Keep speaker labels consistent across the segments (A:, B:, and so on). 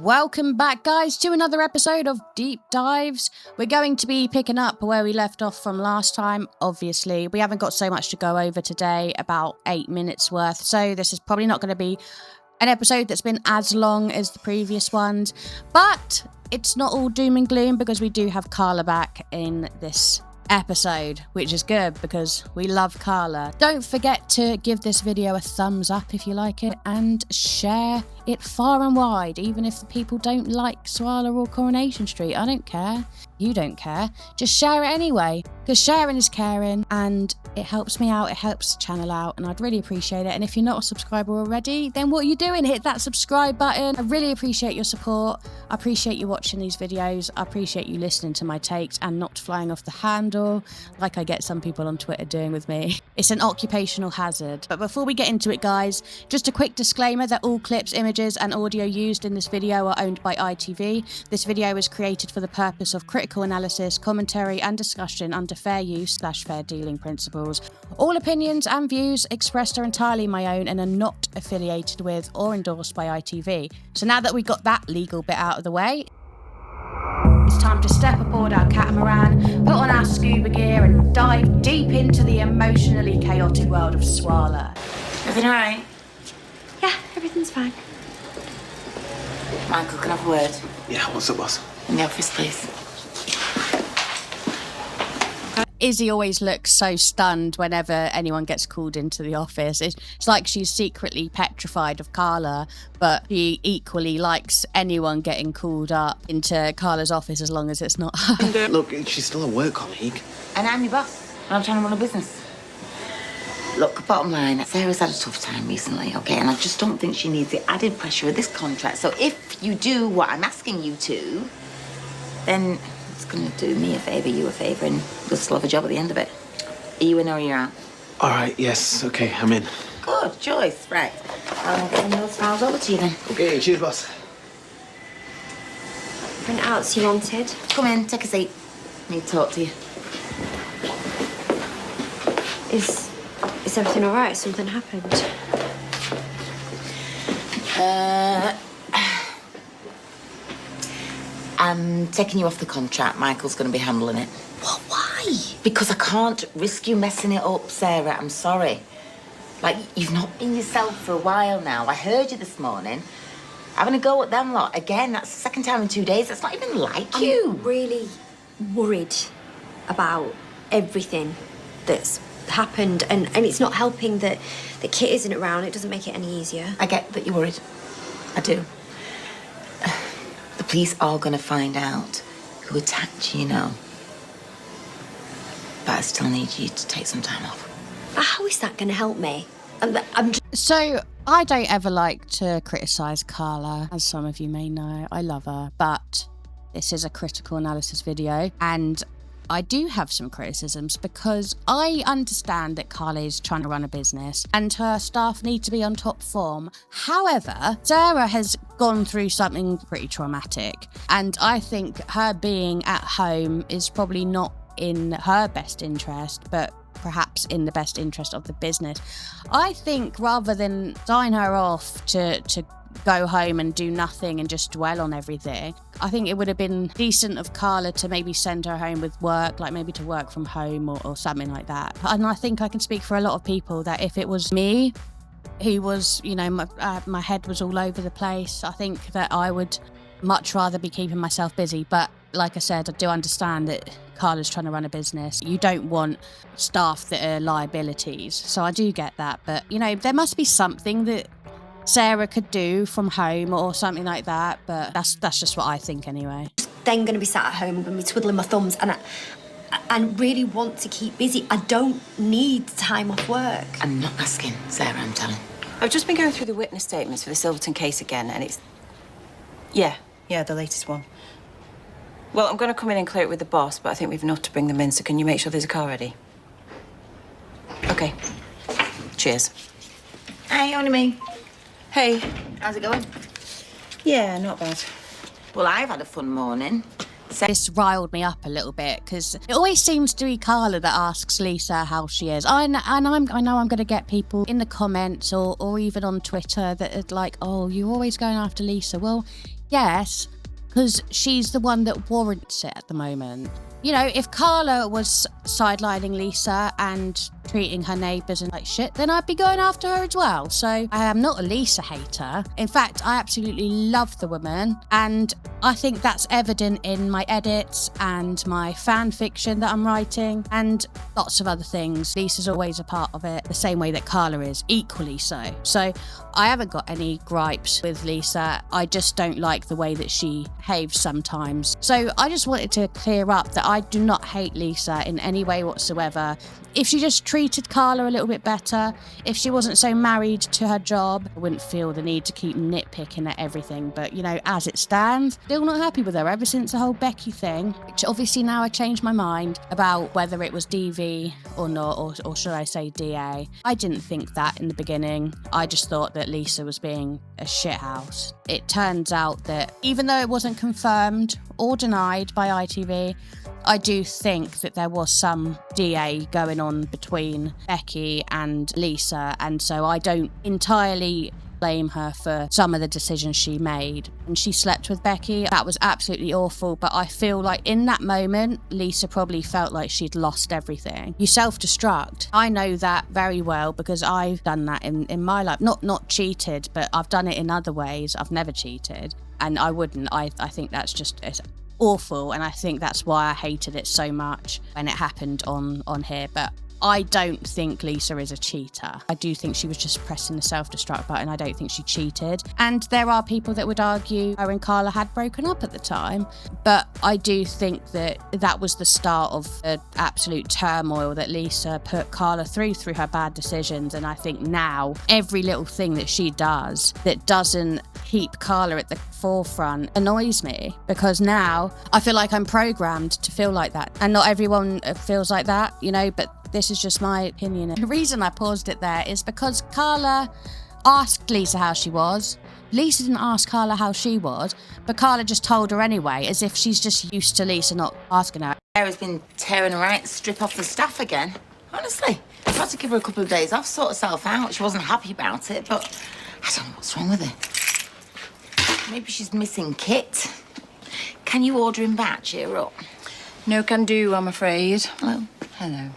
A: Welcome back, guys, to another episode of Deep Dives. We're going to be picking up where we left off from last time. Obviously, we haven't got so much to go over today, about 8 minutes worth, so this is probably not going to be an episode that's been as long as the previous ones, but it's not all doom and gloom because we do have Carla back in this episode, which is good because we love Carla. Don't forget to give this video a thumbs up if you like it and share it far and wide, even if the people don't like Swala or Coronation Street. I don't care. You don't care. Just share it anyway, because sharing is caring and it helps me out, it helps the channel out, and I'd really appreciate it. And if you're not a subscriber already, then what are you doing? Hit that subscribe button. I really appreciate your support. I appreciate you watching these videos. I appreciate you listening to my takes and not flying off the handle like I get some people on Twitter doing with me. It's an occupational hazard. But before we get into it, guys, just a quick disclaimer that all clips, images and audio used in this video are owned by ITV. This video was created for the purpose of critical analysis, commentary and discussion under fair use / fair dealing principles. All opinions and views expressed are entirely my own and are not affiliated with or endorsed by ITV. So now that we got that legal bit out of the way, it's time to step aboard our catamaran, put on our scuba gear and dive deep into the emotionally chaotic world of Swala.
B: Everything all right?
C: Yeah, everything's fine.
B: Michael, can I have a word?
D: Yeah, what's up, boss?
B: In the office, please.
A: Izzy always looks so stunned whenever anyone gets called into the office. It's like she's secretly petrified of Carla, but she equally likes anyone getting called up into Carla's office as long as it's not her.
D: Look, she's still a work colleague.
B: And I'm your boss, and I'm trying to run a business. Look, bottom line, Sarah's had a tough time recently, okay? And I just don't think she needs the added pressure of this contract. So if you do what I'm asking you to, then it's going to do me a favour, you a favour, and you'll still have a job at the end of it. Are you in or are you out?
D: All right, yes, okay, I'm in.
B: Good choice, right. I'll get those files over to you then.
D: Okay, cheers, boss.
C: Printouts you wanted?
B: Come in, take a seat. Need to talk to you.
C: Is everything all right? Something happened?
B: I'm taking you off the contract. Michael's going to be handling it. What? Why? Because I can't risk you messing it up, Sarah. I'm sorry. Like, you've not been yourself for a while now. I heard you this morning. Having a go at them lot. Again, that's the second time in 2 days. That's not even like you.
C: I'm really worried about everything that's happened, and it's not helping that Kit isn't around. It doesn't make it any easier.
B: I get that you're worried. I do. The police are going to find out who attacked you, you know. But I still need you to take some time off.
C: How is that going to help me? I'm just...
A: So, I don't ever like to criticise Carla, as some of you may know. I love her, but this is a critical analysis video, and I do have some criticisms because I understand that Carla is trying to run a business and her staff need to be on top form. However, Sarah has gone through something pretty traumatic, and I think her being at home is probably not in her best interest, but perhaps in the best interest of the business. I think rather than sign her off to go home and do nothing and just dwell on everything, I think it would have been decent of Carla to maybe send her home with work, like maybe to work from home or something like that. And I think I can speak for a lot of people that if it was me who was, you know, my head was all over the place, I think that I would much rather be keeping myself busy. But like I said, I do understand that Carla's trying to run a business. You don't want staff that are liabilities. So I do get that. But, you know, there must be something that Sarah could do from home or something like that, but that's just what I think anyway.
C: Then going to be sat at home and going to be twiddling my thumbs, and I really want to keep busy. I don't need time off work.
B: I'm not asking, Sarah, I'm telling.
E: I've just been going through the witness statements for the Silverton case again, and it's... Yeah, the latest one. Well, I'm going to come in and clear it with the boss, but I think we've enough to bring them in, so can you make sure there's a car ready? Okay. Cheers.
B: Hey, only me.
E: Hey.
B: How's it going?
E: Yeah, not bad.
B: Well, I've had a fun morning. So
A: This riled me up a little bit because it always seems to be Carla that asks Lisa how she is. I know I'm going to get people in the comments or even on Twitter that are like, oh, you're always going after Lisa. Well, yes, because she's the one that warrants it at the moment. You know, if Carla was sidelining Lisa and treating her neighbours and like shit, then I'd be going after her as well. So I am not a Lisa hater. In fact, I absolutely love the woman, and I think that's evident in my edits and my fan fiction that I'm writing and lots of other things. Lisa's always a part of it, the same way that Carla is, equally so. So I haven't got any gripes with Lisa. I just don't like the way that she behaves sometimes. So I just wanted to clear up that I do not hate Lisa in any way whatsoever. If she just treated Carla a little bit better, if she wasn't so married to her job, I wouldn't feel the need to keep nitpicking at everything. But, you know, as it stands, still not happy with her ever since the whole Becky thing, which obviously now I changed my mind about whether it was DV or not, or should I say DA. I didn't think that in the beginning. I just thought that Lisa was being a shithouse. It turns out that even though it wasn't confirmed or denied by ITV, I do think that there was some DA going on between Becky and Lisa, and so I don't entirely blame her for some of the decisions she made. And she slept with Becky. That was absolutely awful, but I feel like in that moment, Lisa probably felt like she'd lost everything. You self-destruct. I know that very well because I've done that in my life. Not cheated, but I've done it in other ways. I've never cheated, and I wouldn't. I think that's just... It's awful, and I think that's why I hated it so much when it happened on here. But I don't think Lisa is a cheater. I do think she was just pressing the self-destruct button. I don't think she cheated. And there are people that would argue her and Carla had broken up at the time. But I do think that that was the start of the absolute turmoil that Lisa put Carla through her bad decisions. And I think now every little thing that she does that doesn't keep Carla at the forefront annoys me, because now I feel like I'm programmed to feel like that. And not everyone feels like that, you know, but this is just my opinion. The reason I paused it there is because Carla asked Lisa how she was. Lisa didn't ask Carla how she was, but Carla just told her anyway, as if she's just used to Lisa not asking her.
B: Sarah's been tearing her right strip off the staff again. Honestly, I had to give her a couple of days off, sort herself out. She wasn't happy about it, but I don't know what's wrong with her. Maybe she's missing Kit. Can you order him back? Cheer up.
E: No can do, I'm afraid.
B: Hello.
E: Hello.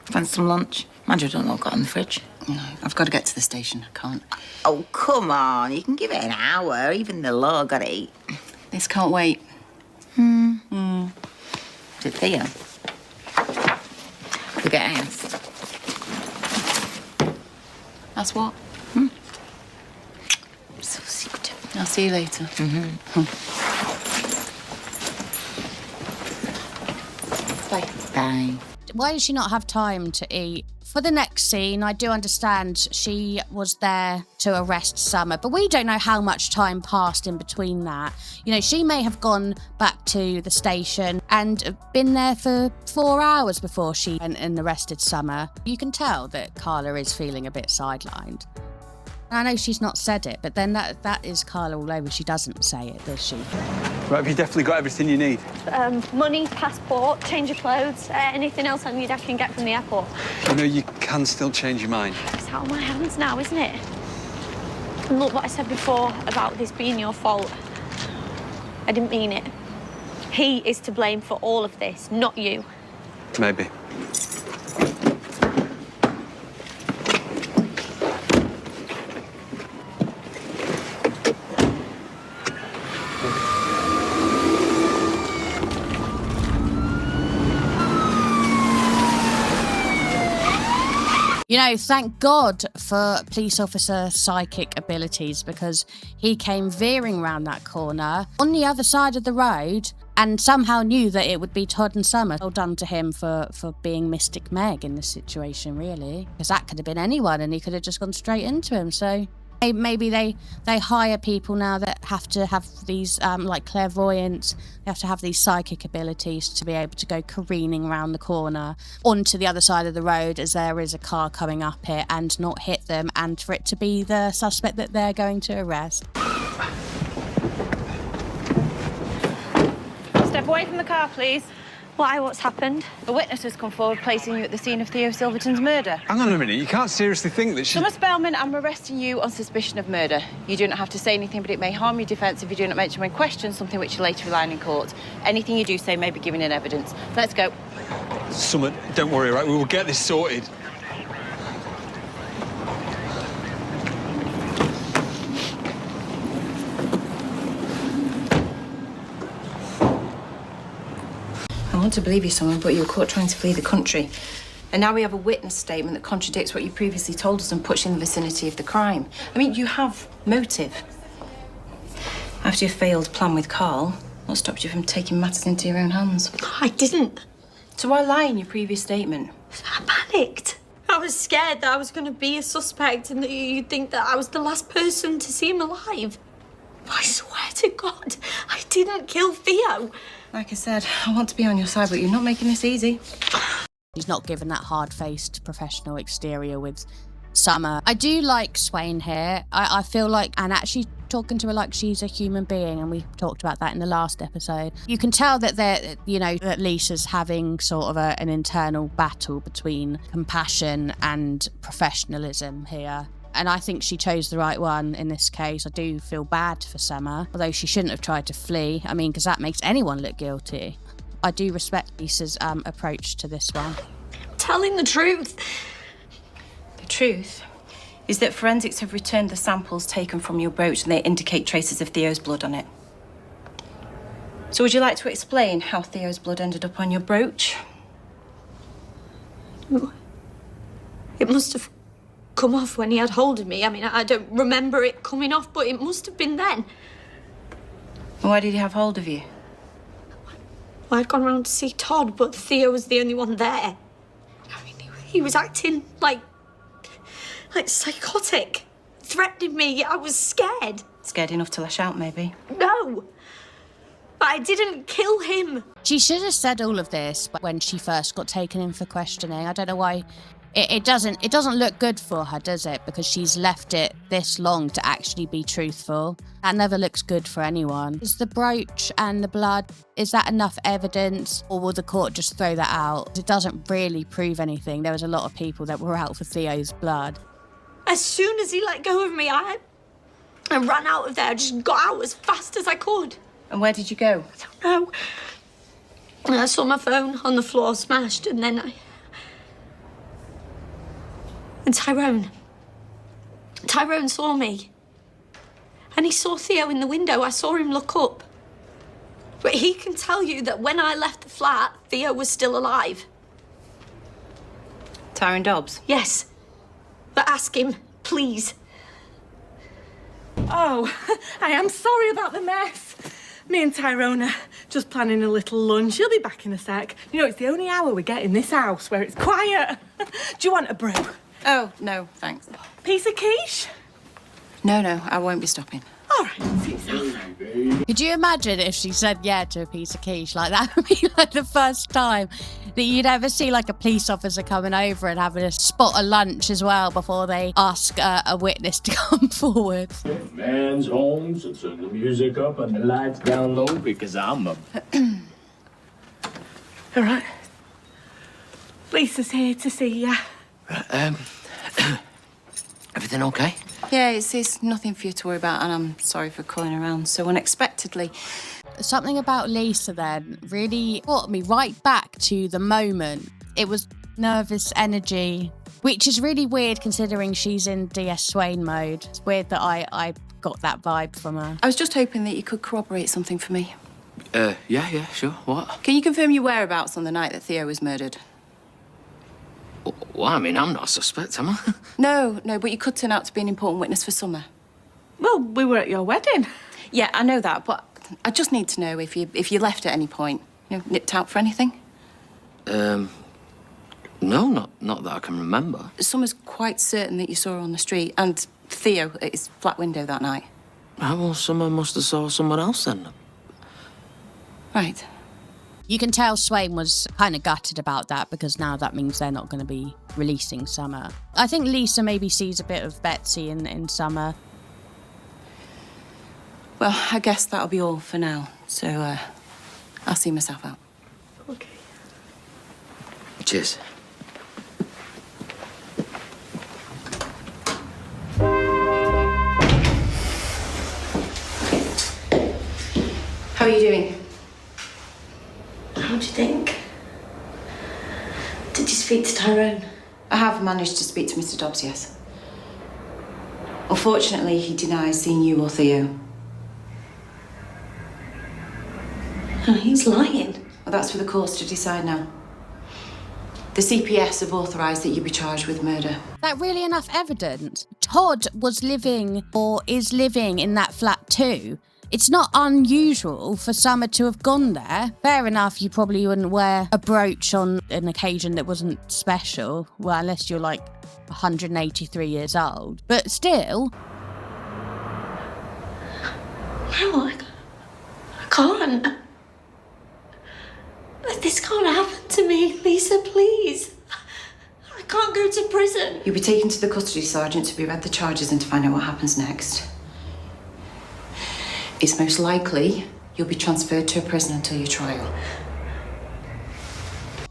B: Fancy some lunch? Mind you, I don't know what I've got in the fridge.
E: No, I've got to get to the station. I can't.
B: Oh, come on. You can give it an hour. Even the law got to eat.
E: This can't wait.
B: Is it Theo? Forget I asked.
E: That's what?
B: So secretive.
E: I'll see you later.
B: Bye. Bye.
A: Why does she not have time to eat? For the next scene, I do understand she was there to arrest Summer, but we don't know how much time passed in between that. You know, she may have gone back to the station and been there for 4 hours before she went and arrested Summer. You can tell that Carla is feeling a bit sidelined. I know she's not said it, but then that is Carla all over. She doesn't say it, does she?
F: Right, have you definitely got everything you need?
G: Money, passport, change of clothes, anything else I need I can get from the airport.
F: You know, you can still change your mind.
G: It's out of my hands now, isn't it? And look what I said before about this being your fault. I didn't mean it. He is to blame for all of this, not you.
F: Maybe.
A: You know, thank God for police officer psychic abilities, because he came veering round that corner on the other side of the road and somehow knew that it would be Todd and Summer. Well done to him for being Mystic Meg in this situation, really. Because that could have been anyone and he could have just gone straight into him. So maybe they hire people now that have to have these, like clairvoyance, they have to have these psychic abilities to be able to go careening around the corner onto the other side of the road as there is a car coming up it and not hit them, and for it to be the suspect that they're going to arrest.
G: Step
E: Step away from the car, please.
G: Why? What's happened?
E: A witness has come forward placing you at the scene of Theo Silverton's murder.
F: Hang on a minute, you can't seriously think that she...
E: Summer Spellman, I'm arresting you on suspicion of murder. You do not have to say anything, but it may harm your defence if you do not mention when questioned something which you later rely on in court. Anything you do say may be given in evidence. Let's go.
F: Summer, don't worry, right? We will get this sorted.
E: I want to believe you, Summer, but you were caught trying to flee the country. And now we have a witness statement that contradicts what you previously told us and puts you in the vicinity of the crime. I mean, you have motive. After your failed plan with Carl, what stopped you from taking matters into your own hands?
C: I didn't.
E: So why lie in your previous statement?
C: I panicked. I was scared that I was going to be a suspect and that you'd think that I was the last person to see him alive. I swear to God, I didn't kill Theo.
E: Like I said, I want to be on your side, but you're not making this easy.
A: He's not given that hard-faced professional exterior with Summer. I do like Swain here. I feel like, and actually talking to her like she's a human being, and we talked about that in the last episode. You can tell that that Lisa's having sort of an internal battle between compassion and professionalism here. And I think she chose the right one in this case. I do feel bad for Summer, although she shouldn't have tried to flee. I mean, because that makes anyone look guilty. I do respect Lisa's approach to this one.
C: I'm telling the truth.
E: The truth is that forensics have returned the samples taken from your brooch and they indicate traces of Theo's blood on it. So would you like to explain how Theo's blood ended up on your brooch?
C: It must have come off when he had hold of me. I mean, I don't remember it coming off, but it must have been then.
E: Why did he have hold of you?
C: Well, I'd gone round to see Todd, but Theo was the only one there. I mean, he was acting like psychotic, threatening me. I was scared.
E: Scared enough to lash out, maybe?
C: No, but I didn't kill him.
A: She should have said all of this when she first got taken in for questioning. I don't know why. It doesn't look good for her, does it? Because she's left it this long to actually be truthful. That never looks good for anyone. Is the brooch and the blood, is that enough evidence? Or will the court just throw that out? It doesn't really prove anything. There was a lot of people that were out for Theo's blood.
C: As soon as he let go of me, I ran out of there. I just got out as fast as I could.
E: And where did you go?
C: I don't know. And I saw my phone on the floor smashed, and then And Tyrone saw me. And he saw Theo in the window. I saw him look up. But he can tell you that when I left the flat, Theo was still alive.
E: Tyrone Dobbs?
C: Yes. But ask him, please.
H: Oh, I am sorry about the mess. Me and Tyrone are just planning a little lunch. She'll be back in a sec. You know, it's the only hour we get in this house where it's quiet. Do you want a brew?
E: Oh, no, thanks.
H: Piece of quiche?
E: No, I won't be stopping.
H: All right, see yourself.
A: Could you imagine if she said yeah to a piece of quiche? Like, that would be like the first time that you'd ever see like a police officer coming over and having a spot of lunch as well before they ask a witness to come forward.
I: Man's home, so turn the music up and the lights down low because I'm a...
H: All right. Lisa's here to see you.
D: Everything okay?
E: Yeah, it's nothing for you to worry about, and I'm sorry for calling around so unexpectedly.
A: Something about Lisa then really brought me right back to the moment. It was nervous energy, which is really weird considering she's in DS Swain mode. It's weird that I got that vibe from her.
E: I was just hoping that you could corroborate something for me.
D: Yeah, sure. What?
E: Can you confirm your whereabouts on the night that Theo was murdered?
D: Well, I mean, I'm not a suspect, am I?
E: No, but you could turn out to be an important witness for Summer.
H: Well, we were at your wedding.
E: Yeah, I know that, but I just need to know if you left at any point. You know, nipped out for anything?
D: No, not that I can remember.
E: Summer's quite certain that you saw her on the street and Theo at his flat window that night.
D: Well, someone must have saw someone else then.
E: Right.
A: You can tell Swain was kind of gutted about that because now that means they're not going to be releasing Summer. I think Lisa maybe sees a bit of Betsy in Summer.
E: Well, I guess that'll be all for now. So, I'll see myself out.
C: Okay.
D: Cheers.
E: How are you doing?
C: How do you think? Did you speak to Tyrone?
E: I have managed to speak to Mr. Dobbs, yes. Unfortunately, he denies seeing you or Theo.
C: Oh, he's lying.
E: Well, that's for the courts to decide now. The CPS have authorised that you be charged with murder.
A: That really enough evidence? Todd was living or is living in that flat too. It's not unusual for Summer to have gone there. Fair enough, you probably wouldn't wear a brooch on an occasion that wasn't special. Well, unless you're like 183 years old. But still.
C: No, I can't. This can't happen to me. Lisa, please. I can't go to prison.
E: You'll be taken to the custody sergeant to be read the charges and to find out what happens next. It's most likely you'll be transferred to a prison until your trial.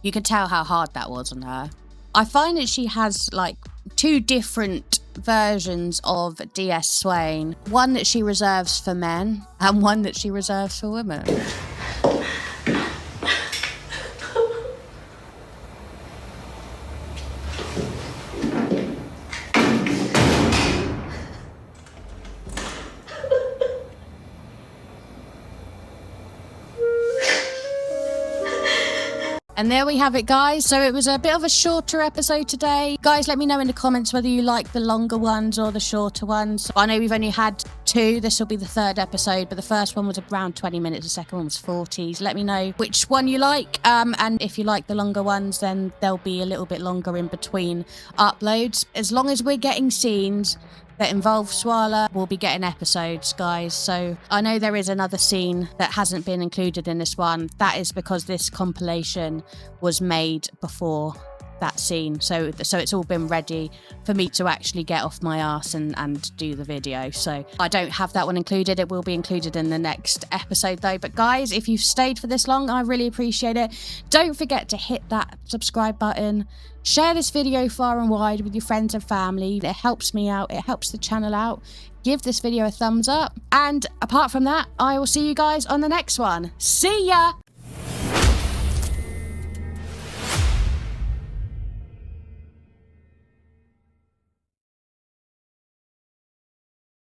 A: You can tell how hard that was on her. I find that she has like two different versions of DS Swain. One that she reserves for men and one that she reserves for women. And there we have it, guys. So it was a bit of a shorter episode today. Guys, let me know in the comments whether you like the longer ones or the shorter ones. I know we've only had 2. This will be the 3rd episode, but the first one was around 20 minutes. The second one was 40. So let me know which one you like. And if you like the longer ones, then they'll be a little bit longer in between uploads. As long as we're getting scenes that involve Swala, we'll be getting episodes, guys. So I know there is another scene that hasn't been included in this one. That is because this compilation was made before that scene. So it's all been ready for me to actually get off my arse and do the video. So I don't have that one included. It will be included in the next episode though. But guys, if you've stayed for this long, I really appreciate it. Don't forget to hit that subscribe button. Share this video far and wide with your friends and family. It helps me out. It helps the channel out. Give this video a thumbs up. And apart from that, I will see you guys on the next one. See ya!